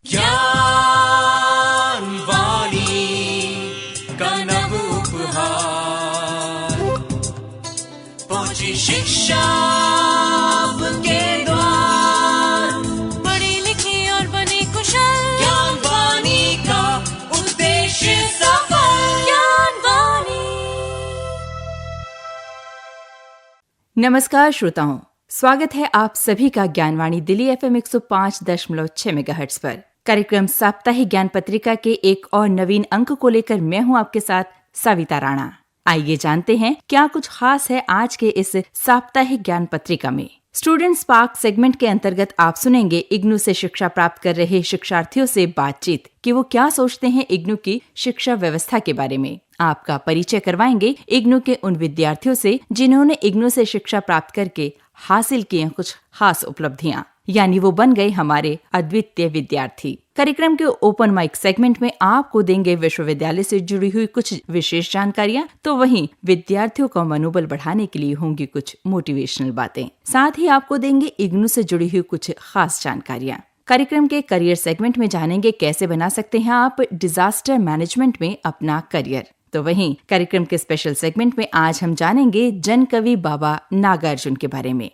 ज्ञानवाणी का नव उपहार पहुंची शिक्षा के द्वार, पढ़े लिखे और बने कुशल, ज्ञानवाणी का उद्देश्य सफल। ज्ञानवाणी। नमस्कार श्रोताओं, स्वागत है आप सभी का ज्ञानवाणी दिल्ली FM 105.6 मेगाहर्ट्ज पर। कार्यक्रम साप्ताहिक ज्ञान पत्रिका के एक और नवीन अंक को लेकर मैं हूं आपके साथ सविता राणा। आइए जानते हैं क्या कुछ खास है आज के इस साप्ताहिक ज्ञान पत्रिका में। स्टूडेंट स्पार्क सेगमेंट के अंतर्गत आप सुनेंगे इग्नू से शिक्षा प्राप्त कर रहे शिक्षार्थियों से बातचीत कि वो क्या सोचते हैं इग्नू की शिक्षा व्यवस्था के बारे में। आपका परिचय करवाएंगे इग्नू के उन विद्यार्थियों से जिन्होंने इग्नू से शिक्षा प्राप्त करके हासिल किए कुछ खास उपलब्धियां, यानी वो बन गए हमारे अद्वितीय विद्यार्थी। कार्यक्रम के ओपन माइक सेगमेंट में आपको देंगे विश्वविद्यालय से जुड़ी हुई कुछ विशेष जानकारियां, तो वहीं विद्यार्थियों का मनोबल बढ़ाने के लिए होंगी कुछ मोटिवेशनल बातें। साथ ही आपको देंगे इग्नू से जुड़ी हुई कुछ खास जानकारियां। कार्यक्रम के करियर सेगमेंट में जानेंगे कैसे बना सकते हैं आप डिजास्टर मैनेजमेंट में अपना करियर। तो वहीं कार्यक्रम के स्पेशल सेगमेंट में आज हम जानेंगे जन कवि बाबा नागार्जुन के बारे में।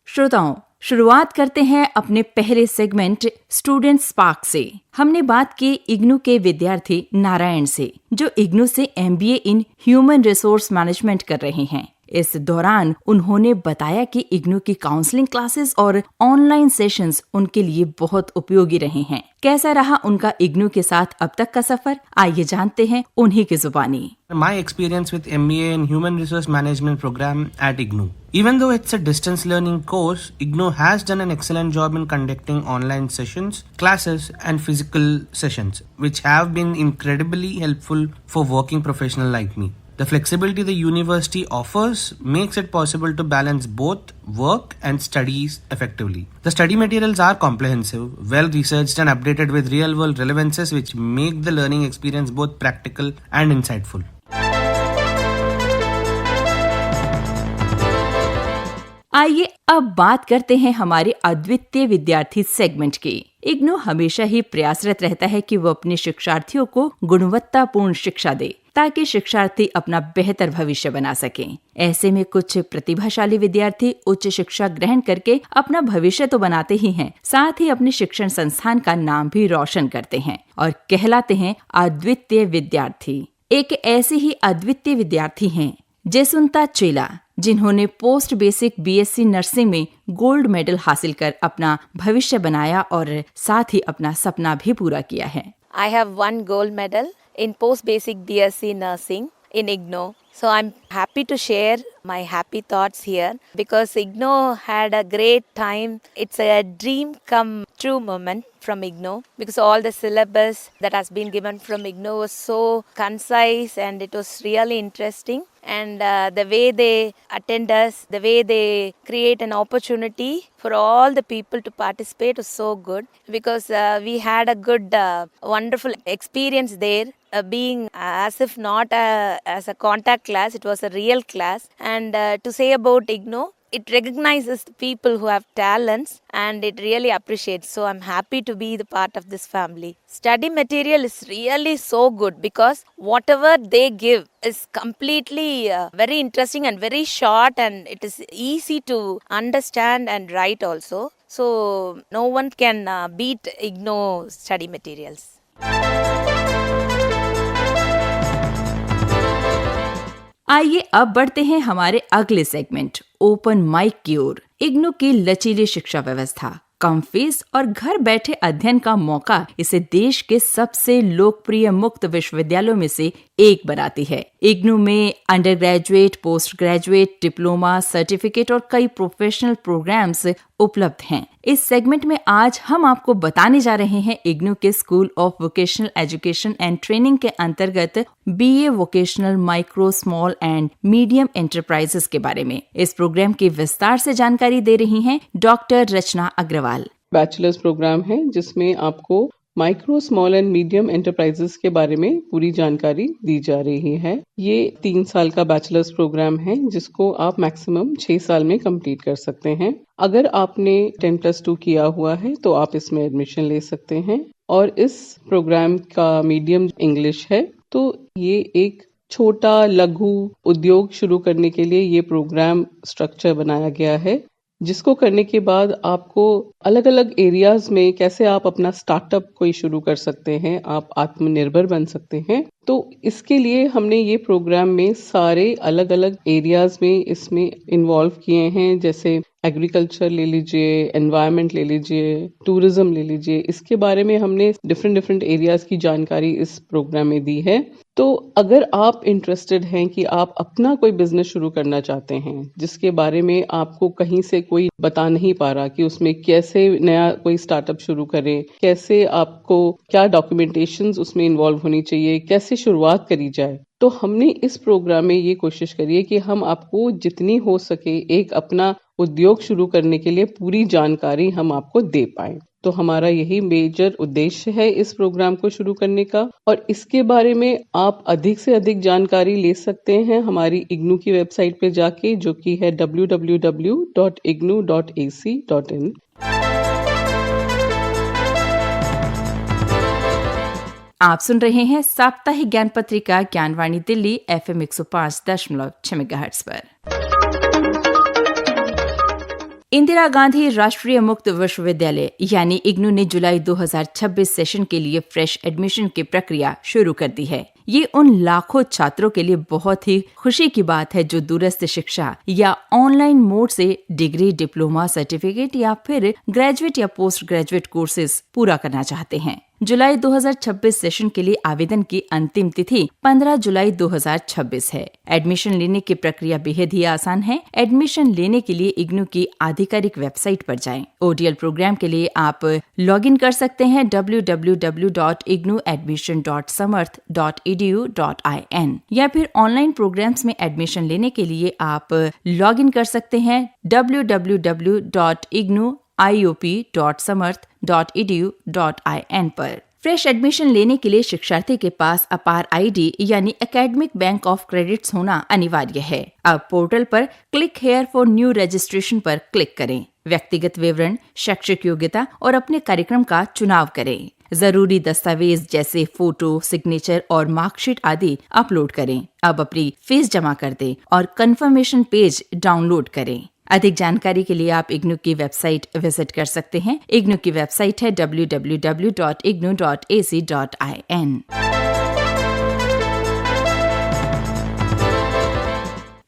श्रोताओं, शुरुआत करते हैं अपने पहले सेगमेंट स्टूडेंट स्पार्क से। हमने बात की इग्नू के विद्यार्थी नारायण से, जो इग्नू से MBA in human resource management कर रहे हैं। इस दौरान उन्होंने बताया कि इग्नू की काउंसलिंग क्लासेस और ऑनलाइन सेशंस उनके लिए बहुत उपयोगी रहे हैं। कैसा रहा उनका इग्नू के साथ अब तक का सफर, आइए जानते हैं उन्हीं की जुबानी। My experience with MBA in Human Resource Management program at IGNOU. Even though it's a distance learning course, IGNOU has done an excellent job in conducting online sessions, classes and physical sessions, which have been incredibly helpful for working professionals like me. The flexibility the university offers makes it possible to balance both work and studies effectively. The study materials are comprehensive, well researched and updated with real world relevances which make the learning experience both practical and insightful. आइए अब बात करते हैं हमारे अद्वितीय विद्यार्थी segment की। इग्नू हमेशा ही प्रयासरत रहता है कि वो अपने शिक्षार्थियों को गुणवत्तापूर्ण शिक्षा दे ताकि शिक्षार्थी अपना बेहतर भविष्य बना सकें। ऐसे में कुछ प्रतिभाशाली विद्यार्थी उच्च शिक्षा ग्रहण करके अपना भविष्य तो बनाते ही हैं, साथ ही अपने शिक्षण संस्थान का नाम भी रोशन करते हैं और कहलाते हैं अद्वितीय विद्यार्थी। एक ऐसे ही अद्वितीय विद्यार्थी हैं जयसुंता चेला, जिन्होंने पोस्ट बेसिक BSc नर्सिंग में गोल्ड मेडल हासिल कर अपना भविष्य बनाया और साथ ही अपना सपना भी पूरा किया है। I have won gold medal in post basic BSc nursing in IGNOU. So I'm happy to share my happy thoughts here because IGNOU had a great time. It's a dream come true moment from IGNOU because all the syllabus that has been given from IGNOU was so concise and it was really interesting. And the way they attend us, the way they create an opportunity for all the people to participate was so good because we had a good, wonderful experience there. Being as if not as a contact class, it was a real class. And to say about IGNOU, it recognizes the people who have talents and it really appreciates. So I'm happy to be the part of this family. Study material is really so good because whatever they give is completely very interesting and very short and it is easy to understand and write also. So no one can beat IGNOU study materials. आइए अब बढ़ते हैं हमारे अगले segment open mic की ओर। इग्नू की लचीली शिक्षा व्यवस्था, कम फीस और घर बैठे अध्ययन का मौका इसे देश के सबसे लोकप्रिय मुक्त विश्वविद्यालयों में से एक बनाती है। इग्नू में under graduate, post graduate, diploma, certificate और कई प्रोफेशनल प्रोग्राम्स उपलब्ध हैं। इस सेगमेंट में आज हम आपको बताने जा रहे हैं इग्नू के school of vocational education and training के अंतर्गत BA vocational micro, small and medium enterprises के बारे में। इस प्रोग्राम की विस्तार से जानकारी दे रही हैं डॉक्टर रचना अग्रवाल। बैचलर्स प्रोग्राम है जिसमें आपको micro, small and medium enterprises के बारे में पूरी जानकारी दी जा रही है। ये 3 साल का बैचलर्स प्रोग्राम है जिसको आप मैक्सिमम 6 साल में कंप्लीट कर सकते हैं। अगर आपने 10+2 किया हुआ है तो आप इसमें एडमिशन ले सकते हैं और इस प्रोग्राम का मीडियम इंग्लिश है। तो ये एक छोटा लघु उद्योग शुरू करने के लिए ये प्रोग्राम स्ट्रक्चर बनाया गया है, जिसको करने के बाद आपको अलग अलग एरियाज में कैसे आप अपना स्टार्टअप कोई शुरू कर सकते हैं, आप आत्मनिर्भर बन सकते हैं। तो इसके लिए हमने ये प्रोग्राम में सारे अलग अलग एरियाज में इसमें इन्वॉल्व किए हैं, जैसे एग्रीकल्चर ले लीजिए, एनवायरनमेंट ले लीजिए, टूरिज्म ले लीजिए। इसके बारे में हमने डिफरेंट एरियाज की जानकारी इस प्रोग्राम में दी है। तो अगर आप इंटरेस्टेड हैं कि आप अपना कोई बिजनेस शुरू करना चाहते हैं जिसके बारे में आपको कहीं से कोई बता नहीं पा रहा कि उसमें कैसे नया कोई स्टार्टअप शुरू करें, कैसे आपको क्या डॉक्यूमेंटेशंस उसमें इन्वॉल्व होनी चाहिए, कैसे शुरुआत करी जाए, तो हमने इस प्रोग्राम में ये कोशिश करी है कि हम आपको जितनी हो सके एक अपना उद्योग शुरू करने के लिए पूरी जानकारी हम आपको दे पाएं। तो हमारा यही मेजर उद्देश्य है इस प्रोग्राम को शुरू करने का। और इसके बारे में आप अधिक से अधिक जानकारी ले सकते हैं हमारी इग्नू की वेबसाइट पे जाके, जो कि है www.ignu.ac.in। आप सुन रहे हैं साप्ताहिक ज्ञान पत्रिका ज्ञानवाणी दिल्ली FM 105.6 मेगाहर्ट्ज पर। इंदिरा गांधी राष्ट्रीय मुक्त विश्वविद्यालय यानी इग्नू ने जुलाई 2026 सेशन के लिए फ्रेश एडमिशन की प्रक्रिया शुरू कर दी है। ये उन लाखों छात्रों के लिए बहुत ही खुशी की बात है जो दूरस्थ शिक्षा या ऑनलाइन मोड से डिग्री, डिप्लोमा, सर्टिफिकेट या फिर ग्रेजुएट या पोस्ट ग्रेजुएट कोर्सेज पूरा करना चाहते हैं। जुलाई 2026 सेशन के लिए आवेदन की अंतिम तिथि 15 जुलाई 2026 है। एडमिशन लेने की प्रक्रिया बेहद ही आसान है। एडमिशन लेने के लिए इग्नू की आधिकारिक वेबसाइट पर जाएं। ओडीएल प्रोग्राम के लिए आप लॉगिन कर सकते हैं www.ignuadmission.samarth.edu.in या फिर ऑनलाइन प्रोग्राम्स में एडमिशन लेने के लिए आप लॉगिन कर सकते हैं www.ignuiop.samarth.edu.in पर। फ्रेश एडमिशन लेने के लिए शिक्षार्थी के पास अपार आईडी यानी एकेडमिक बैंक ऑफ क्रेडिट्स होना अनिवार्य है। अब पोर्टल पर click here for new registration पर क्लिक करें। व्यक्तिगत विवरण, शैक्षिक योग्यता और अपने कार्यक्रम का चुनाव करें। जरूरी दस्तावेज जैसे फोटो, सिग्नेचर और मार्कशीट आदि अपलोड करें। अब अपनी फीस जमा कर दें और कंफर्मेशन पेज डाउनलोड करें। अधिक जानकारी के लिए आप इग्नू की वेबसाइट विजिट कर सकते हैं। इग्नू की वेबसाइट है www.ignu.ac.in।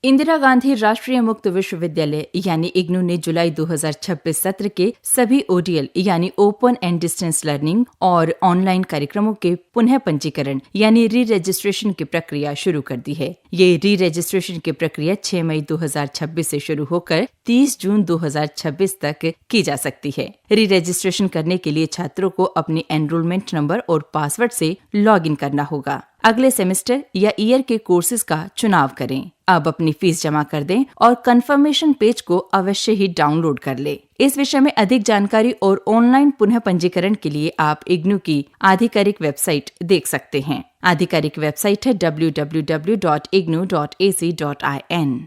इंदिरा गांधी राष्ट्रीय मुक्त विश्वविद्यालय यानी इग्नू ने जुलाई 2026 सत्र के सभी ओडीएल यानी ओपन एंड डिस्टेंस लर्निंग और ऑनलाइन कार्यक्रमों के पुनः पंजीकरण यानी री रजिस्ट्रेशन की प्रक्रिया शुरू कर दी है। ये री रजिस्ट्रेशन की प्रक्रिया 6 मई 2026 से शुरू होकर 30 जून 2026 तक की जा सकती है। री रजिस्ट्रेशन करने के लिए छात्रों को अपने एनरोलमेंट नंबर और पासवर्ड से लॉगिन करना होगा। अगले सेमेस्टर या ईयर के कोर्सेज का चुनाव करें। अब अपनी फीस जमा कर दें और कंफर्मेशन पेज को अवश्य ही डाउनलोड कर ले। इस विषय में अधिक जानकारी और ऑनलाइन पुनः पंजीकरण के लिए आप इग्नू की आधिकारिक वेबसाइट देख सकते हैं। आधिकारिक वेबसाइट है www.ignu.ac.in।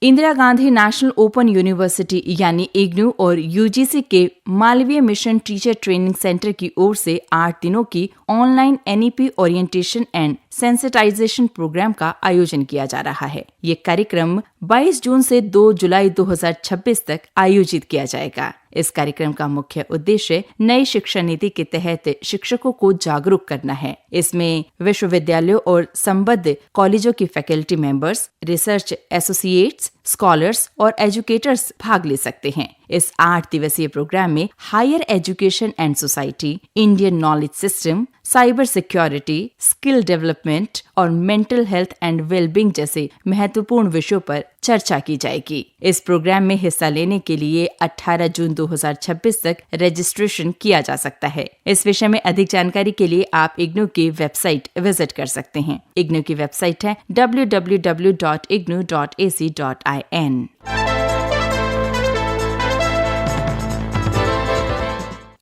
Indira Gandhi national open university यानी इग्नू और यूजीसी के Malaviya mission teacher training centre की ओर से 8 दिनों की online NEP orientation and sensitisation programme का आयोजन किया जा रहा है। ये कार्यक्रम 22 जून से 2 जुलाई 2026 तक आयोजित किया जाएगा। इस कार्यक्रम का मुख्य उद्देश्य नई शिक्षा नीति के तहत शिक्षकों को जागरूक करना है। इसमें विश्वविद्यालयों और संबद्ध कॉलेजों की faculty members, research associates, scholars और एजुकेटर्स भाग ले सकते हैं। इस 8 दिवसीय प्रोग्राम में higher education and society, Indian knowledge system, cyber security, skill development और मेंटल हेल्थ एंड वेलबींग जैसे महत्वपूर्ण विषयों पर चर्चा की जाएगी। इस प्रोग्राम में हिस्सा लेने के लिए 18 जून 2026 तक रजिस्ट्रेशन किया जा सकता है। इस विषय में अधिक जानकारी के लिए आप इग्नू की वेबसाइट विजिट कर सकते हैं। इग्नू की वेबसाइट है www.ignu.ac.in।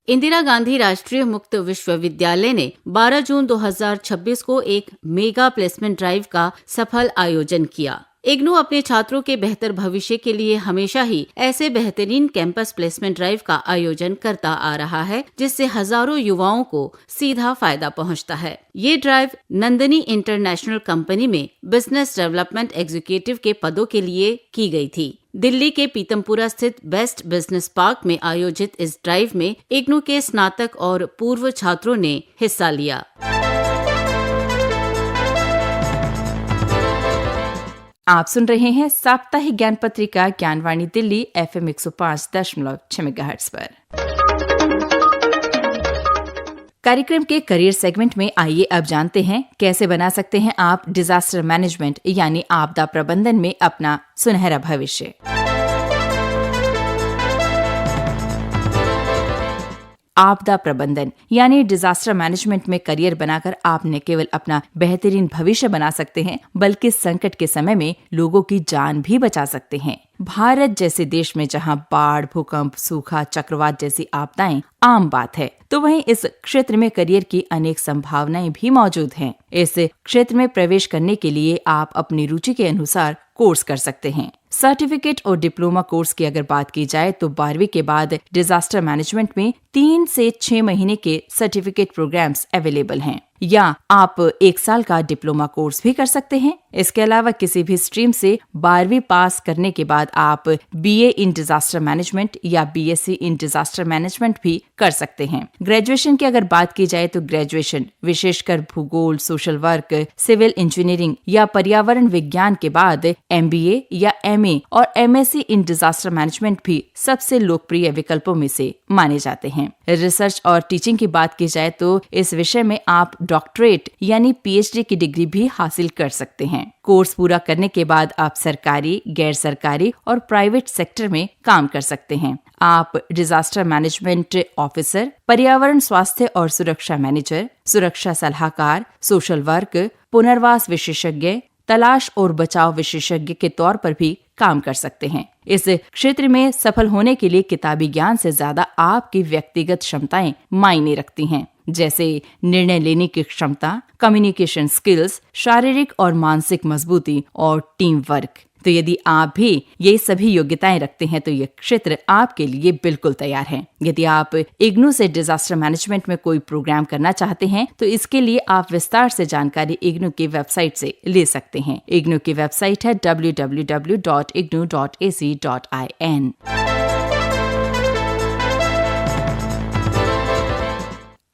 इंदिरा गांधी राष्ट्रीय मुक्त विश्वविद्यालय ने 12 जून 2026 को एक मेगा प्लेसमेंट ड्राइव का सफल आयोजन किया। इग्नू अपने छात्रों के बेहतर भविष्य के लिए हमेशा ही ऐसे बेहतरीन कैंपस प्लेसमेंट ड्राइव का आयोजन करता आ रहा है, जिससे हजारों युवाओं को सीधा फायदा पहुंचता है। ये ड्राइव नंदिनी इंटरनेशनल कंपनी में बिजनेस डेवलपमेंट एग्जीक्यूटिव के पदों के लिए की गई थी। दिल्ली के पीतमपुरा स्थित बेस्ट बिजनेस पार्क में आयोजित इस ड्राइव में इग्नू के स्नातक और पूर्व छात्रों ने हिस्सा लिया। आप सुन रहे हैं साप्ताहिक ज्ञान पत्रिका ज्ञानवाणी दिल्ली FM 105.6 मेगाहर्ट्ज पर। कार्यक्रम के करियर सेगमेंट में आइए अब जानते हैं कैसे बना सकते हैं आप डिजास्टर मैनेजमेंट यानी आपदा प्रबंधन में अपना सुनहरा भविष्य। आपदा प्रबंधन यानी डिजास्टर मैनेजमेंट में करियर बनाकर आप न केवल अपना बेहतरीन भविष्य बना सकते हैं, बल्कि संकट के समय में लोगों की जान भी बचा सकते हैं। भारत जैसे देश में जहां बाढ़, भूकंप, सूखा, चक्रवात जैसी आपदाएं आम बात है, तो वहीं इस क्षेत्र में करियर की अनेक संभावनाएं भी मौजूद हैं। इस क्षेत्र में प्रवेश करने के लिए आप अपनी रुचि के अनुसार कोर्स कर सकते हैं। सर्टिफिकेट और डिप्लोमा कोर्स की अगर बात की जाए तो 12वीं के बाद डिजास्टर मैनेजमेंट में 3 से 6 महीने के सर्टिफिकेट प्रोग्राम्स अवेलेबल हैं, या आप 1 साल का डिप्लोमा कोर्स भी कर सकते हैं। इसके अलावा किसी भी स्ट्रीम से 12वीं पास करने के बाद आप BA इन डिजास्टर मैनेजमेंट या BSc इन डिजास्टर मैनेजमेंट भी कर सकते हैं। ग्रेजुएशन की अगर बात की जाए तो ग्रेजुएशन विशेषकर भूगोल, सोशल वर्क, सिविल इंजीनियरिंग या पर्यावरण विज्ञान के बाद MBA या MA और MSc इन डिजास्टर मैनेजमेंट भी सबसे लोकप्रिय विकल्पों में से माने जाते हैं। रिसर्च और टीचिंग की बात की जाए तो इस विषय में आप डॉक्टरेट यानी PhD की डिग्री भी हासिल कर सकते हैं। कोर्स पूरा करने के बाद आप सरकारी, गैर सरकारी और प्राइवेट सेक्टर में काम कर सकते हैं। आप डिजास्टर मैनेजमेंट ऑफिसर, पर्यावरण, स्वास्थ्य और सुरक्षा मैनेजर, सुरक्षा सलाहकार, सोशल वर्क, पुनर्वास विशेषज्ञ, तलाश और बचाव विशेषज्ञ के तौर पर भी काम कर सकते हैं। इस क्षेत्र में सफल होने के लिए किताबी ज्ञान से ज्यादा आपकी व्यक्तिगत क्षमताएं मायने रखती हैं, जैसे निर्णय लेने की क्षमता, कम्युनिकेशन स्किल्स, शारीरिक और मानसिक मजबूती और टीम वर्क। तो यदि आप भी ये सभी योग्यताएं रखते हैं तो ये क्षेत्र आपके लिए बिल्कुल तैयार है। यदि आप इग्नू से डिजास्टर मैनेजमेंट में कोई प्रोग्राम करना चाहते हैं तो इसके लिए आप विस्तार से जानकारी इग्नू की वेबसाइट से ले सकते हैं। इग्नू की वेबसाइट है www.ignu.ac.in।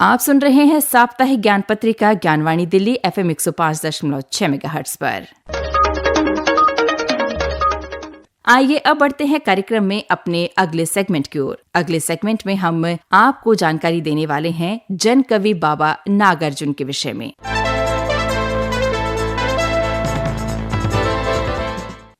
आप सुन रहे हैं साप्ताहिक ज्ञान पत्रिका ज्ञानवाणी दिल्ली FM 105.6 मेगाहर्ट्ज पर। आइए अब बढ़ते हैं कार्यक्रम में अपने अगले सेगमेंट की ओर। अगले सेगमेंट में हम आपको जानकारी देने वाले हैं जन कवि बाबा नागार्जुन के विषय में।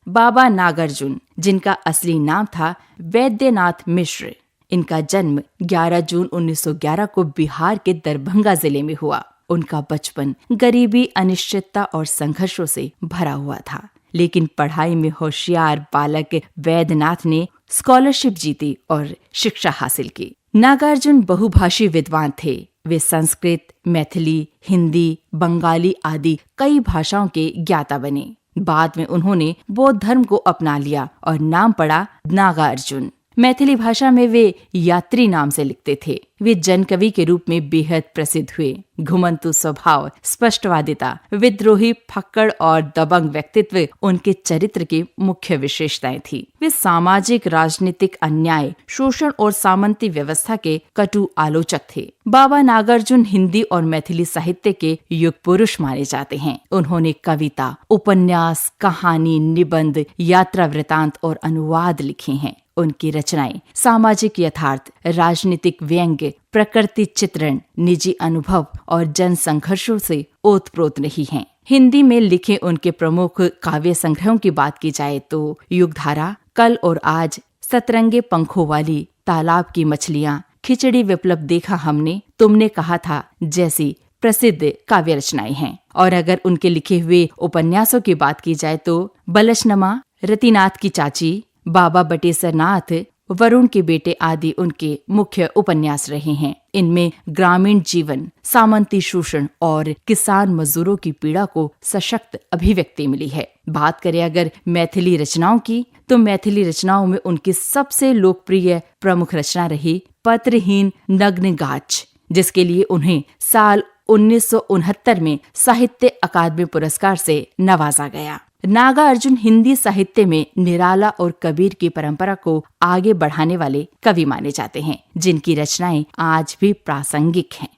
बाबा नागार्जुन, जिनका असली नाम था वैद्यनाथ मिश्र, इनका जन्म 11 जून 1911 को बिहार के दरभंगा जिले में हुआ। उनका बचपन गरीबी, अनिश्चितता और संघर्षों से भरा हुआ था, लेकिन पढ़ाई में होशियार बालक वैद्यनाथ ने स्कॉलरशिप जीती और शिक्षा हासिल की। नागार्जुन बहुभाषी विद्वान थे। वे संस्कृत, मैथिली, हिंदी, बंगाली आदि कई भाषाओं के ज्ञाता बने। बाद में उन्होंने बौद्ध धर्म को अपना लिया और नाम पड़ा नागार्जुन। मैथिली भाषा में वे यात्री नाम से लिखते थे। वे जनकवि के रूप में बेहद प्रसिद्ध हुए। घुमंतु स्वभाव, स्पष्टवादिता, विद्रोही, फक्कड़ और दबंग व्यक्तित्व उनके चरित्र की मुख्य विशेषताएं थी। वे सामाजिक, राजनीतिक अन्याय, शोषण और सामंती व्यवस्था के कटु आलोचक थे। बाबा नागार्जुन हिंदी और मैथिली साहित्य के युग पुरुष माने जाते हैं। उन्होंने कविता, उपन्यास, कहानी, निबंध, यात्रा वृतांत और अनुवाद लिखे हैं। उनकी रचनाएं सामाजिक यथार्थ, राजनीतिक व्यंग्य, प्रकृति चित्रण, निजी अनुभव और जन संघर्षों से ओतप्रोत रही हैं। हिंदी में लिखे उनके प्रमुख काव्य संग्रहों की बात की जाए तो युगधारा, कल और आज, सतरंगे पंखों वाली, तालाब की मछलियां, खिचड़ी विप्लव देखा हमने, तुमने कहा था जैसी प्रसिद्ध काव्य रचनाएं हैं। और अगर उनके लिखे हुए उपन्यासों की बात की जाए तो बलशनमा, रतिनाथ की चाची, बाबा बटेसर नाथ, वरुण के बेटे आदि उनके मुख्य उपन्यास रहे हैं। इनमें ग्रामीण जीवन, सामंती शोषण और किसान मजदूरों की पीड़ा को सशक्त अभिव्यक्ति मिली है। बात करें अगर मैथिली रचनाओं की, तो मैथिली रचनाओं में उनकी सबसे लोकप्रिय प्रमुख रचना रही पत्रहीन नग्न गाछ, जिसके लिए उन्हें साल 1969 में साहित्य अकादमी पुरस्कार से नवाजा गया। नागार्जुन हिंदी साहित्य में निराला और कबीर की परंपरा को आगे बढ़ाने वाले कवि माने जाते हैं, जिनकी रचनाएं आज भी प्रासंगिक हैं।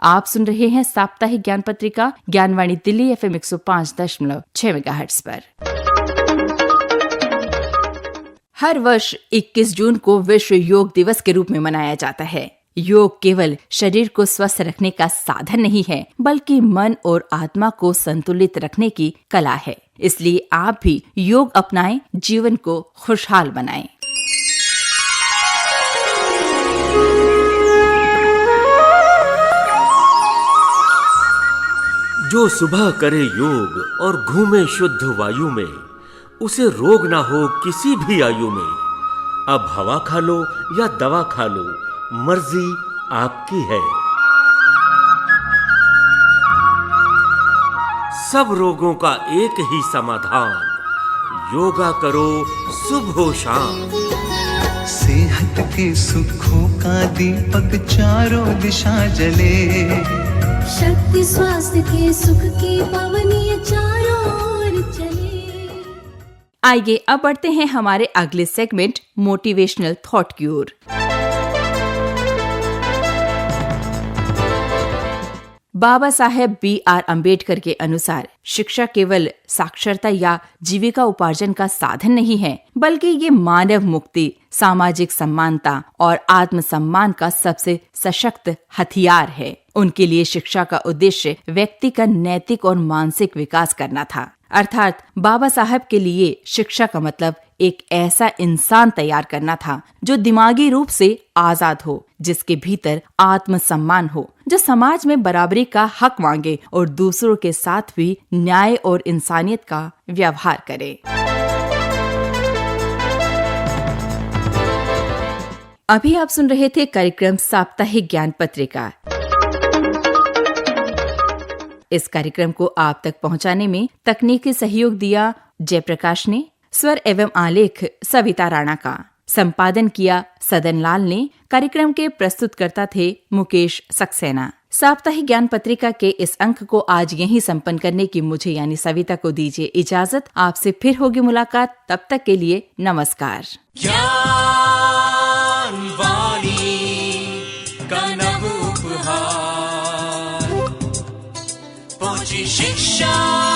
आप सुन रहे हैं साप्ताहिक ज्ञान पत्रिका ज्ञानवाणी दिल्ली FM 105.6 मेगाहर्ट्ज पर। हर वर्ष 21 जून को विश्व योग दिवस के रूप में मनाया जाता है। योग केवल शरीर को स्वस्थ रखने का साधन नहीं है, बल्कि मन और आत्मा को संतुलित रखने की कला है। इसलिए आप भी योग अपनाएं, जीवन को खुशहाल बनाएं। जो सुबह करे योग और घूमे शुद्ध वायु में, उसे रोग ना हो किसी भी आयु में। अब हवा खा लो या दवा खा लो, मर्जी आपकी है। सब रोगों का एक ही समाधान, योगा करो सुबह हो शाम। सेहत के सुखों का दीपक चारों दिशा जले, शक्ति स्वास्थ्य के सुख की पवनी चारों ओर चले। आइए अब बढ़ते हैं हमारे अगले सेगमेंट मोटिवेशनल थॉट की ओर। बाबा साहेब B.R. अम्बेडकर के अनुसार शिक्षा केवल साक्षरता या जीविका उपार्जन का साधन नहीं है, बल्कि ये मानव मुक्ति, सामाजिक समानता और आत्मसम्मान का सबसे सशक्त हथियार है। उनके लिए शिक्षा का उद्देश्य व्यक्ति का नैतिक और मानसिक विकास करना था। अर्थात बाबा साहब के लिए शिक्षा का मतलब एक ऐसा इंसान तैयार करना था जो दिमागी रूप से आजाद हो, जिसके भीतर आत्मसम्मान हो, जो समाज में बराबरी का हक मांगे और दूसरों के साथ भी न्याय और इंसानियत का व्यवहार करे। अभी आप सुन रहे थे कार्यक्रम साप्ताहिक ज्ञान पत्रिका। इस कार्यक्रम को आप तक पहुंचाने में तकनीकी सहयोग दिया जयप्रकाश ने, स्वर एवं आलेख सविता राणा का, संपादन किया सदन लाल ने। कार्यक्रम के प्रस्तुतकर्ता थे मुकेश सक्सेना। साप्ताहिक ज्ञान पत्रिका के इस अंक को आज यहीं संपन्न करने की मुझे यानी सविता को दीजिए इजाजत। आपसे फिर होगी मुलाकात, तब तक के लिए नमस्कार। ज्ञान वाणी का नव उपहार, पहुंची शिक्षा